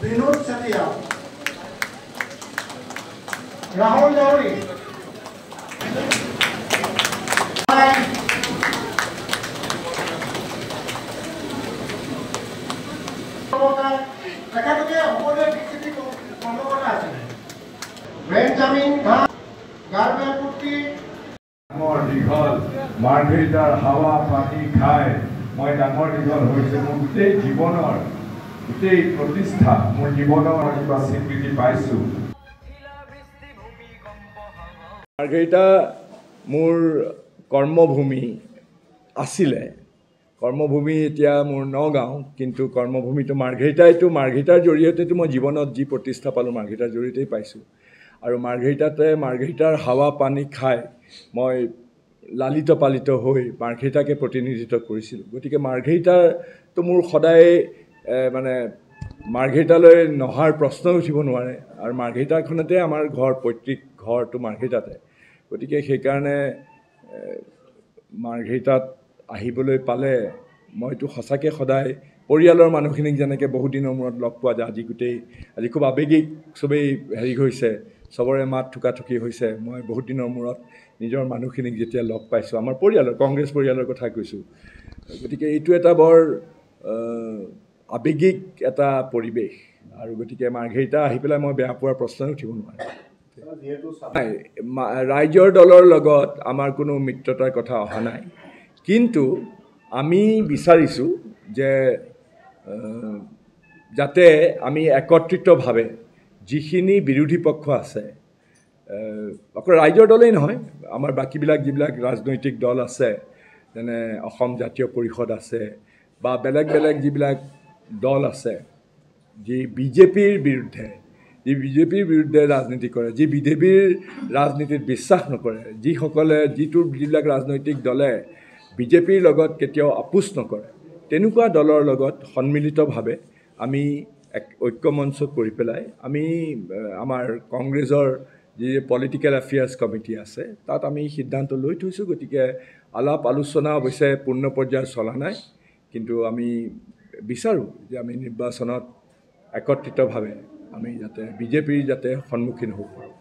विनोद सेतिया, राहुल जौहरी, Benjamin Khan, गार्बेल putty, दीघल मार्घेरिटार हावा पानी खाए मैं डांगर दीघल होइसे मोर गोटेई जीवनर गोटेई प्रतिष्ठा मोर जीवनर किबा स्वीकृति पाइछु। मार्घेरिटा मोर कर्मभूमि आसिले कर्मभूमि एतिया मोर नगाँव किन्तु कर्मभूमि तो मार्घेरिटार जरिए मैं जीवनत जी प्रतिष्ठा पालो मार्घेरिटार जरिए पाइछु और मार्घेरिटार हावा पानी खाई मैं लालित पालित हो मार्घेरिटाके प्रतिनिधित्व करिছিলোঁ। गतिके मार्घेरिटार तो मोर सदाय माने मार्घेरिटाলৈ नहार प्रश्न उठिब नोवारे और मार्घेरिटाखनते आमार घर पैतृक घर तो मार्घेरिटाते गतिके সেইকাৰণে मार्घेरिटात আহিবলৈ পালে মইতো সঁচাকৈ সদায় পৰিয়ালৰ মানুহখিনিক যেনেকৈ বহুত দিনৰ মূৰত লগ পোৱা যায় আজি খুব আৱেগিক সবেই হেৰি হৈছে सबरे मात ठुकाठुकी होइसे मैं बहुत दिनर मूरत निजर मानुखिनिक जेतिया लग पाइछु आमार परियालर कांग्रेस परियालर कथा কৈছো गतिके एटु एटा बर आवेगिक एटा परिवेश और गतिके मार्घेरिटा आहि पेला मैं बेया पोৱাৰ प्रश्न उठिब नोवारे राइजर दलर लगत आमार कोनो मित्रतार कथा अहा नाइ किन्तु आमी विचारिछु जे जाते आमी एकत्रितभावे जिखिनि विरोधी पक्ष आछे अकल राइजर दलेই নহয় आमार बाकीबिलाक जिबिलाक राजनैतिक दल आछे जेने অসম জাতীয় পৰিষদ আছে বা বেলেগ বেলেগ जिबिलाक दल आछे जी বিজেপিৰ বিৰুদ্ধে राजनीति करे जी বিজেপিৰ राजनीतित विश्वास नकरे जिबिलाक राजनैतिक दले বিজেপিৰ লগত কেতিয়াও আপোচ नकरे तेनुका दलर लगत सम्मिलितभावे आमी एक ऐक्यमंच करि पेलाय आमी आमार कांग्रेसर जी पलिटिकल एफेयार्स कमिटी आछे तात आमी सिद्धांत लई थैछु। गतिके आलाप आलोचना अवश्य पूर्ण पर्यायर चला नाइ किन्तु आमी विचारों जे आमी निर्वाचनत एकत्रितभावे आमी जाते बिजेपिर जाते सम्मुखीन হ'ব पारों।